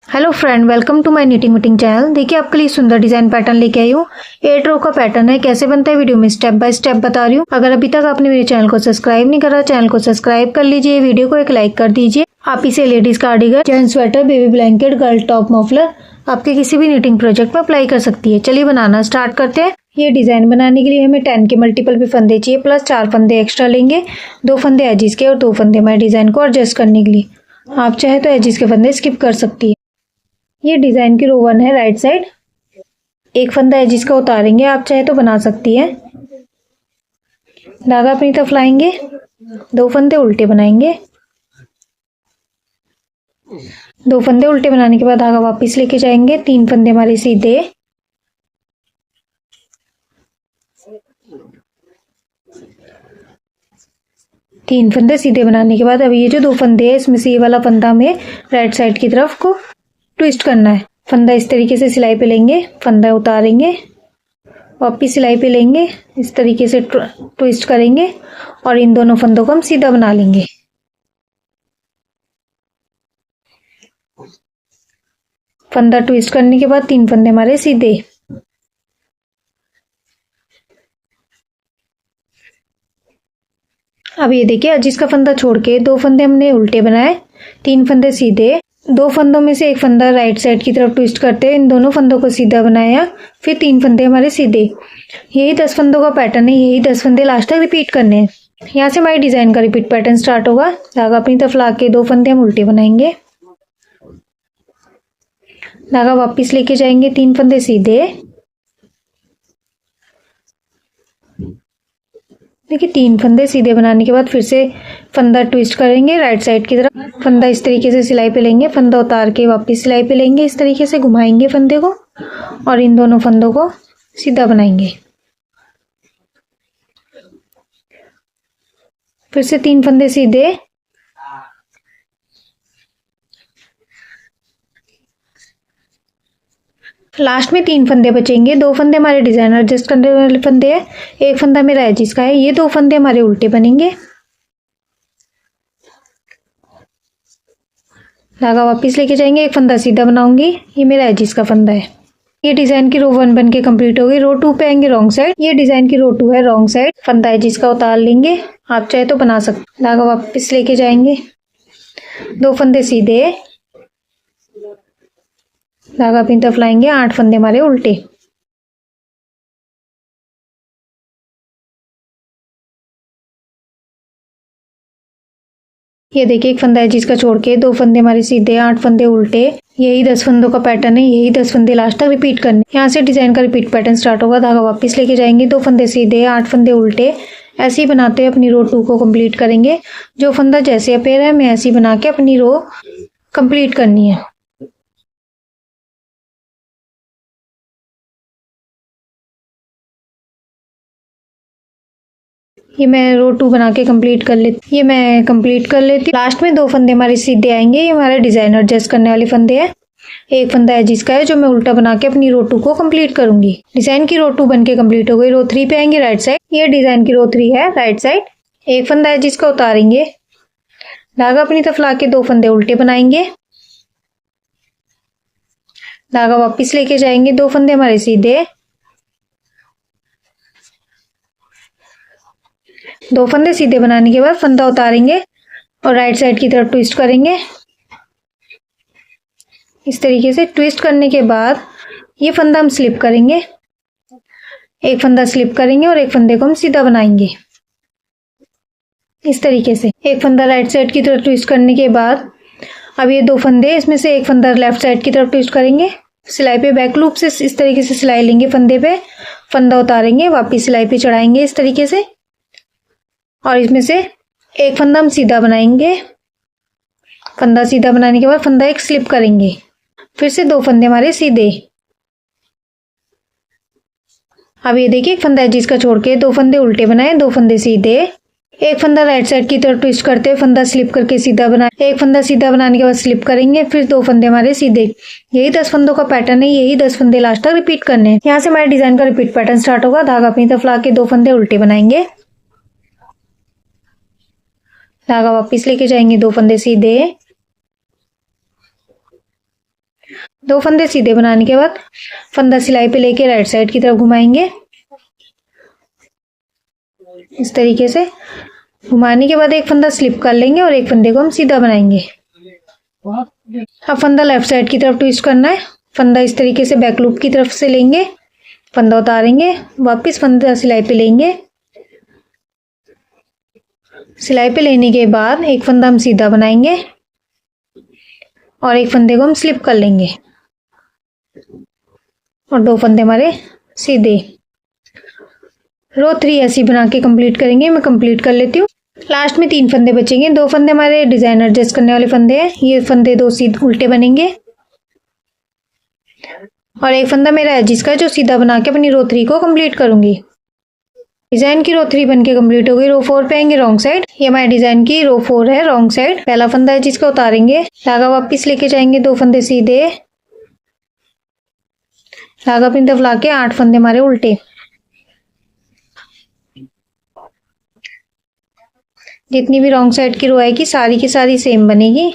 Hello friend, welcome to my knitting meeting channel. देखिए आपके लिए सुंदर डिजाइन पैटर्न लेके आई हूँ। 8 रो का पैटर्न है। कैसे बनता है वीडियो में स्टेप बाय स्टेप बता रही हूँ। अगर अभी तक आपने मेरे चैनल को सब्सक्राइब नहीं करा, चैनल को सब्सक्राइब कर लीजिए, वीडियो को एक लाइक कर दीजिए। आप इसे ladies cardigan, gents sweater, baby blanket, girl top, muffler आपके किसी भी नीटिंग प्रोजेक्ट में अप्लाई कर सकती है। चलिए बनाना स्टार्ट करते हैं। ये डिजाइन बनाने के लिए हमें 10 के मल्टीपल पे फंदे चाहिए, प्लस 4 फंदे एक्स्ट्रा लेंगे। 2 फंदे एजिस के और 2 फंदे हमारे डिजाइन को एडजस्ट करने के लिए। आप चाहे तो एजिस के फंदे स्किप कर सकती है। ये डिजाइन की रो 1 है, राइट साइड। एक फंदा है जिसका उतारेंगे, आप चाहे तो बना सकती है। धागा अपनी तरफ लाएंगे, 2 फंदे उल्टे बनाएंगे। 2 फंदे उल्टे बनाने के बाद धागा वापस लेके जाएंगे। 3 फंदे हमारे सीधे। तीन फंदे सीधे बनाने के बाद अब ये जो 2 फंदे है, इसमें से ये वाला फंदा हमें राइट साइड की तरफ को ट्विस्ट करना है। फंदा इस तरीके से सिलाई पे लेंगे, फंदा उतारेंगे, वापिस सिलाई पे लेंगे, इस तरीके से ट्विस्ट करेंगे और इन दोनों फंदों को हम सीधा बना लेंगे। फंदा ट्विस्ट करने के बाद 3 फंदे हमारे सीधे। अब ये देखिए, जिसका फंदा छोड़ के 2 फंदे हमने उल्टे बनाए, 3 फंदे सीधे। 2 फंदों में से एक फंदा राइट साइड की तरफ ट्विस्ट करते हैं, इन दोनों फंदों को सीधा बनाया, फिर 3 फंदे हमारे सीधे। यही 10 फंदों का पैटर्न है, यही 10 फंदे लास्ट तक रिपीट करने हैं। यहाँ से हमारी डिजाइन का रिपीट पैटर्न स्टार्ट होगा। धागा अपनी तरफ ला के 2 फंदे हम उल्टे बनाएंगे, धागा वापिस लेके जाएंगे, 3 फंदे सीधे। देखिए 3 फंदे सीधे बनाने के बाद फिर से फंदा ट्विस्ट करेंगे राइट साइड की तरफ। फंदा इस तरीके से सिलाई पे लेंगे, फंदा उतार के वापस सिलाई पे लेंगे, इस तरीके से घुमाएंगे फंदे को और इन दोनों फंदों को सीधा बनाएंगे। फिर से 3 फंदे सीधे। लास्ट में 3 फंदे बचेंगे। 2 फंदे हमारे डिजाइन एडजस्ट करने वाले फंदे हैं, एक फंदा मेरा एजिस का है। ये 2 फंदे हमारे उल्टे बनेंगे, धागा वापस लेके जाएंगे, एक फंदा सीधा बनाऊंगी, ये मेरा एजिस का फंदा है। ये डिजाइन की रो 1 बन के कंप्लीट हो गई। रो 2 पे आएंगे रॉन्ग साइड। ये डिजाइन की रो 2 है, रॉन्ग साइड। फंदा एजिस का उतार लेंगे, आप चाहे तो बना सकते। धागा वापस लेके जाएंगे, 2 फंदे सीधे, धागा अपनी तरफ लाएंगे, 8 फंदे हमारे उल्टे। ये देखिए, एक फंदा है जिसका छोड़ के 2 फंदे हमारे सीधे, 8 फंदे उल्टे। यही 10 फंदों का पैटर्न है, यही 10 फंदे लास्ट तक रिपीट करने। यहाँ से डिजाइन का रिपीट पैटर्न स्टार्ट होगा। धागा वापस लेके जाएंगे, 2 फंदे सीधे, 8 फंदे उल्टे। ऐसे ही बनाते हुए अपनी रो 2 को कंप्लीट करेंगे। जो फंदा जैसे अपेयर है, मैं ऐसे ही बना के अपनी रो कंप्लीट करनी है। ये मैं रो 2 बना के कंप्लीट कर लेती हूँ। लास्ट में 2 फंदे हमारे सीधे आएंगे। ये हमारे डिजाइन एडजस्ट करने वाले फंदे हैं। एक फंदा है जिसका है, जो मैं उल्टा बना के अपनी रो 2 को कंप्लीट करूंगी। डिजाइन की रो 2 बन के कंप्लीट हो गई। रो 3 पे आएंगे राइट साइड। ये डिजाइन की रो 3 है, राइट साइड। एक फंदा है जिसका उतारेंगे, धागा अपनी तरफ ला के 2 फंदे उल्टे बनाएंगे, धागा वापिस लेके जाएंगे, 2 फंदे हमारे सीधे, 2 फंदे सीधे बनाने के बाद फंदा उतारेंगे और राइट साइड की तरफ ट्विस्ट करेंगे। इस तरीके से ट्विस्ट करने के बाद ये फंदा हम स्लिप करेंगे, एक फंदा स्लिप करेंगे और एक फंदे को हम सीधा बनाएंगे। इस तरीके से एक फंदा राइट साइड की तरफ ट्विस्ट करने के बाद अब ये 2 फंदे, इसमें से एक फंदा लेफ्ट साइड की तरफ ट्विस्ट करेंगे। सिलाई पे बैक लूप से इस तरीके से सिलाई लेंगे, फंदे पे फंदा उतारेंगे, वापिस सिलाई पे चढ़ाएंगे इस तरीके से और इसमें से एक फंदा हम सीधा बनाएंगे। फंदा सीधा बनाने के बाद फंदा एक स्लिप करेंगे, फिर से 2 फंदे हमारे सीधे। अब ये देखिए, एक फंदा जिसका छोड़ के 2 फंदे उल्टे बनाए, 2 फंदे सीधे। एक फंदा राइट साइड की तरफ ट्विस्ट करते हुए फंदा स्लिप करके सीधा बनाए। एक फंदा सीधा बनाने के बाद स्लिप करेंगे, फिर 2 फंदे हमारे सीधे। यही 10 फंदों का पैटर्न है, यही 10 फंदे लास्ट तक रिपीट करने हैं। यहाँ से हमारे डिजाइन का रिपीट पैटर्न स्टार्ट होगा। धागा अपनी तरफ ला के 2 फंदे उल्टे बनाएंगे, धागा वापिस लेके जाएंगे, 2 फंदे सीधे, दो फंदे सीधे बनाने के बाद फंदा सिलाई पे लेके राइट साइड की तरफ घुमाएंगे। इस तरीके से घुमाने के बाद एक फंदा स्लिप कर लेंगे और एक फंदे को हम सीधा बनाएंगे। अब फंदा लेफ्ट साइड की तरफ ट्विस्ट करना है। फंदा इस तरीके से बैक लूप की तरफ से लेंगे, फंदा उतारेंगे, वापस फंदा सिलाई पे लेंगे। सिलाई पे लेने के बाद एक फंदा हम सीधा बनाएंगे और एक फंदे को हम स्लिप कर लेंगे और दो फंदे हमारे सीधे। रो 3 ऐसी बना के कंप्लीट करेंगे। मैं कंप्लीट कर लेती हूँ। लास्ट में 3 फंदे बचेंगे। 2 फंदे हमारे डिजाइन एडजस्ट करने वाले फंदे हैं। ये फंदे 2 सीधे उल्टे बनेंगे और एक फंदा मेरा है जिसका जो सीधा बना के अपनी रो 3 को कंप्लीट करूंगी। डिजाइन की रो 3 बन के कंप्लीट हो गई। रो 4 पे आएंगे रॉन्ग साइड। ये हमारे डिजाइन की रो 4 है रॉन्ग साइड। पहला फंदा है जिसका उतारेंगे, धागा वापिस लेके जाएंगे, 2 फंदे सीधे, धागा अपनी तरफ लाके 8 फंदे हमारे उल्टे। जितनी भी रॉन्ग साइड की रो आएगी सारी की सारी सेम बनेगी।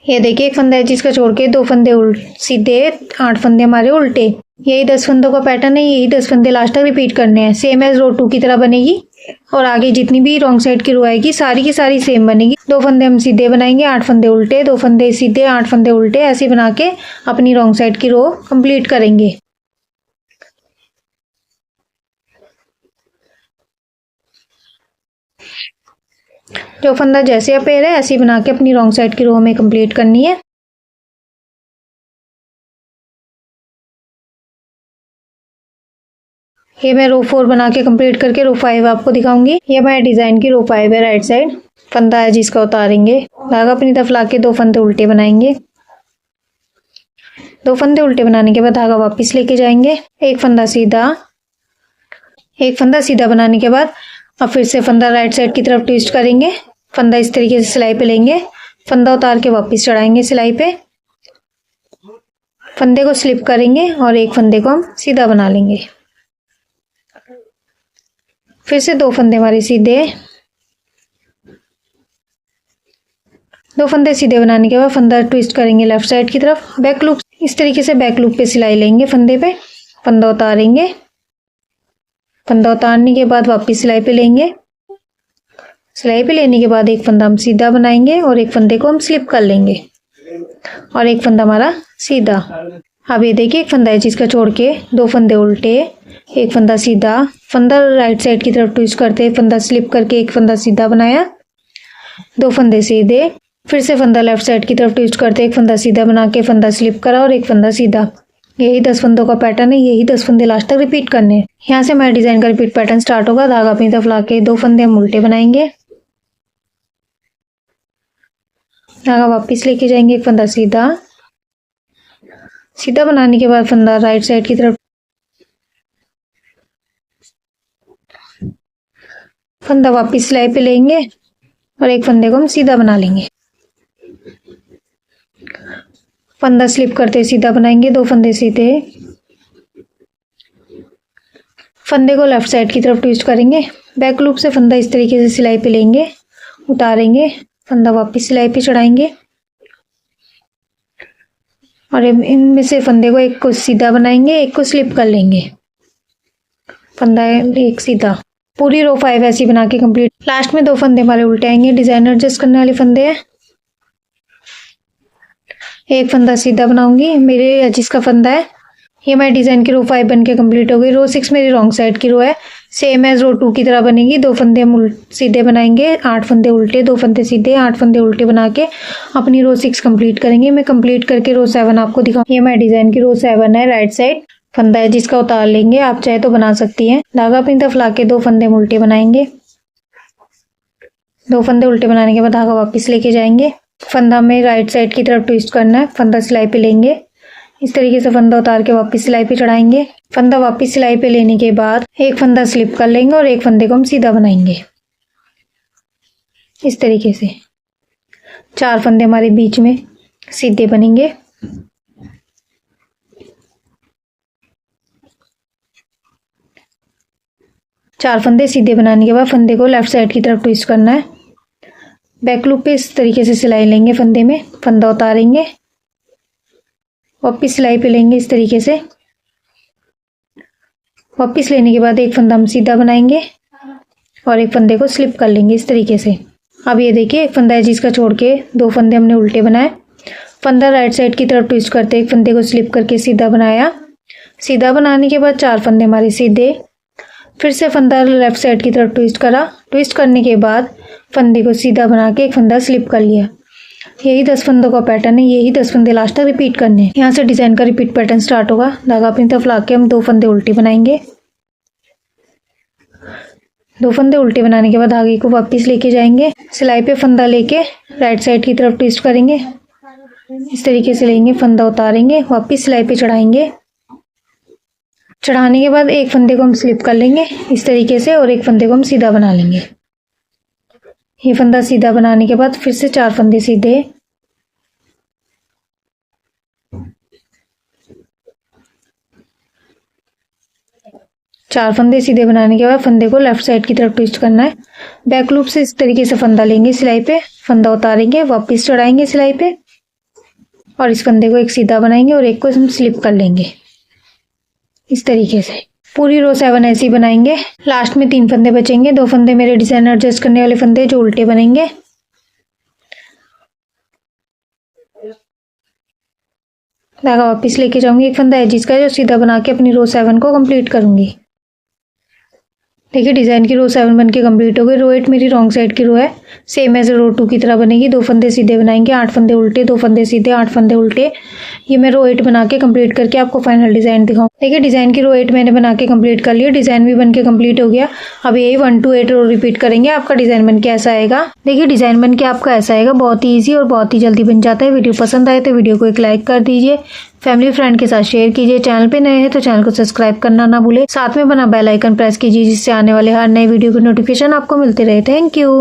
ये देखिए एक फंदा है जिसका छोड़ के 2 फंदे सीधे, 8 फंदे हमारे उल्टे। यही 10 फंदों का पैटर्न है। यही 10 फंदे लास्ट तक रिपीट करने हैं। सेम एज रो 2 की तरह बनेगी और आगे जितनी भी रॉन्ग साइड की रो आएगी सारी की सारी सेम बनेगी। 2 फंदे हम सीधे बनाएंगे, 8 फंदे उल्टे, 2 फंदे सीधे, 8 फंदे उल्टे, ऐसे बना के अपनी रॉन्ग साइड की रो कंप्लीट करेंगे। जो फंदा जैसे अपेयर है ऐसे बना के अपनी रॉन्ग साइड की रो में कंप्लीट करनी है। ये मैं रो 4 बना के कंप्लीट करके रो 5 आपको दिखाऊंगी। ये हमारे डिजाइन की रो 5 है राइट साइड। फंदा है जिसका उतारेंगे, धागा अपनी तरफ लाके 2 फंदे उल्टे बनाएंगे। 2 फंदे उल्टे बनाने के बाद धागा वापस लेके जाएंगे, एक फंदा सीधा, एक फंदा सीधा बनाने के बाद अब फिर से फंदा राइट साइड की तरफ ट्विस्ट करेंगे। फंदा इस तरीके से सिलाई पे लेंगे, फंदा उतार के वापस चढ़ाएंगे सिलाई पे, फंदे को स्लिप करेंगे और एक फंदे को हम सीधा बना लेंगे। फिर से 2 फंदे हमारे सीधे, 2 फंदे सीधे बनाने के बाद फंदा ट्विस्ट करेंगे लेफ्ट साइड की तरफ। बैक लूप इस तरीके से बैक लूप पे सिलाई लेंगे फंदे पे, फंदा उतारेंगे, फंदा उतारने के बाद वापस सिलाई पे लेंगे। सिलाई पे लेने के बाद एक फंदा हम सीधा बनाएंगे और एक फंदे को हम स्लिप कर लेंगे और एक फंदा हमारा सीधा। अब ये देखिए एक फंदा है जिसका छोड़ के 2 फंदे उल्टे, एक फंदा सीधा, फंदा राइट साइड की तरफ ट्विस्ट करते, फंदा स्लिप करके एक फंदा सीधा बनाया, 2 फंदे सीधे, फिर से फंदा लेफ्ट साइड की तरफ ट्विस्ट करते, एक फंदा सीधा बना के फंदा स्लिप करा और एक फंदा सीधा। यही 10 फंदों का पैटर्न है। यही 10 फंदे लास्ट तक रिपीट करने हैं। यहाँ से हमारे डिजाइन का रिपीट पैटर्न स्टार्ट होगा। धागा अपनी तरफ लाके 2 फंदे हम उल्टे बनाएंगे, धागा वापस लेके जाएंगे, एक फंदा सीधा, सीधा बनाने के बाद फंदा राइट साइड की तरफ, फंदा वापस सिलाई पे लेंगे और एक फंदे को हम सीधा बना लेंगे, फंदा स्लिप करते सीधा बनाएंगे, 2 फंदे सीधे, फंदे को लेफ्ट साइड की तरफ ट्विस्ट करेंगे, बैक लूप से फंदा इस तरीके से सिलाई पे लेंगे, उतारेंगे, फंदा वापस सिलाई पे चढ़ाएंगे और इनमें से फंदे को एक को सीधा बनाएंगे, एक को स्लिप कर लेंगे, फंदा एक सीधा। पूरी रो 5 ऐसी बना के कंप्लीट। लास्ट में 2 फंदे हमारे उल्टे आएंगे, डिजाइन एडजस्ट करने वाले फंदे हैं। एक फंदा सीधा बनाऊंगी, मेरे जिसका फंदा है। ये हमारे डिजाइन की रो 5 बन के कंप्लीट हो गई। रो 6 मेरी रॉन्ग साइड की रो है, सेम एज रो 2 की तरह बनेगी। 2 फंदे हम सीधे बनाएंगे, 8 फंदे उल्टे, 2 फंदे सीधे, 8 फंदे उल्टे बना के अपनी रो 6 कंप्लीट करेंगे। मैं कंप्लीट करके रो 7 आपको दिखाऊं। ये हमारे डिजाइन की रो 7 है राइट साइड। फंदा है जिसका उतार लेंगे, आप चाहे तो बना सकती हैं। धागा अपनी तरफ लाके 2 फंदे हम उल्टे बनाएंगे, 2 फंदे उल्टे बनाने के बाद धागा वापस लेके जाएंगे। फंदा में राइट साइड की तरफ ट्विस्ट करना है, फंदा सिलाई पे लेंगे, इस तरीके से फंदा उतार के वापस सिलाई पे चढ़ाएंगे। फंदा वापस सिलाई पे लेने के बाद एक फंदा स्लिप कर लेंगे और एक फंदे को हम सीधा बनाएंगे इस तरीके से। 4 फंदे हमारे बीच में सीधे बनेंगे। 4 फंदे सीधे बनाने के बाद फंदे को लेफ्ट साइड की तरफ ट्विस्ट करना है। बैक लूप पे इस तरीके से सिलाई लेंगे, फंदे में फंदा उतारेंगे, वापिस सिलाई पे लेंगे इस तरीके से। वापिस लेने के बाद एक फंदा हम सीधा बनाएंगे और एक फंदे को स्लिप कर लेंगे इस तरीके से। अब ये देखिए एक फंदा है जिसका छोड़ के 2 फंदे हमने उल्टे बनाए। फंदा राइट साइड की तरफ ट्विस्ट करते एक फंदे को स्लिप करके सीधा बनाया। सीधा बनाने के बाद 4 फंदे हमारे सीधे। फिर से फंदा लेफ्ट साइड की तरफ ट्विस्ट करा। ट्विस्ट करने के बाद फंदे को सीधा बना के एक फंदा स्लिप कर लिया। यही 10 फंदों का पैटर्न है। यही 10 फंदे लास्ट तक रिपीट करने हैं। यहाँ से डिजाइन का रिपीट पैटर्न स्टार्ट होगा। धागा अपनी तरफ ला के हम 2 फंदे उल्टे बनाएंगे। 2 फंदे उल्टे बनाने के बाद धागे को वापस लेके जाएंगे। सिलाई पे फंदा लेके राइट साइड की तरफ ट्विस्ट करेंगे, इस तरीके से लेंगे, फंदा उतारेंगे, वापस सिलाई पे चढ़ाएंगे। चढ़ाने के बाद एक फंदे को हम स्लिप कर लेंगे इस तरीके से और एक फंदे को हम सीधा बना लेंगे। ये फंदा सीधा बनाने के बाद फिर से 4 फंदे सीधे। चार फंदे सीधे बनाने के बाद फंदे को लेफ्ट साइड की तरफ ट्विस्ट करना है। बैक लूप से इस तरीके से फंदा लेंगे सिलाई पे, फंदा उतारेंगे, वापस चढ़ाएंगे सिलाई पे और इस फंदे को एक सीधा बनाएंगे और एक को हम स्लिप कर लेंगे इस तरीके से। पूरी रो 7 ऐसी बनाएंगे। लास्ट में 3 फंदे बचेंगे। 2 फंदे मेरे डिजाइन एडजस्ट करने वाले फंदे जो उल्टे बनेंगे। धागा वापस लेके जाऊंगी। एक फंदा है जिसका जो सीधा बना के अपनी रो 7 को कंप्लीट करूंगी। देखिए डिजाइन की रो 7 बन के कम्प्लीट हो गई। रो 8 मेरी रॉन्ग साइड की रो है, सेम एज रो 2 की तरह बनेगी। 2 फंदे सीधे बनाएंगे, 8 फंदे उल्टे, 2 फंदे सीधे, 8 फंदे उल्टे। ये मैं रो 8 बना के कंप्लीट करके आपको फाइनल डिजाइन दिखाऊं। देखिए डिजाइन की रो 8 मैंने बना के कंप्लीट कर लिया। डिजाइन भी बन के कंप्लीट हो गया। अब यही 1 to 8 रो रिपीट करेंगे। आपका डिजाइन बन के ऐसा आएगा। देखिए डिजाइन बन के आपका ऐसा आएगा। बहुत ही ईजी और बहुत ही जल्दी बन जाता है। वीडियो पसंद आए तो वीडियो को एक लाइक कर दीजिए, फैमिली फ्रेंड के साथ शेयर कीजिए। चैनल पे नए हैं तो चैनल को सब्सक्राइब करना ना भूले। साथ में बना बेल आइकन प्रेस कीजिए जिससे आने वाले हर नए वीडियो की नोटिफिकेशन आपको मिलते रहे। Thank you.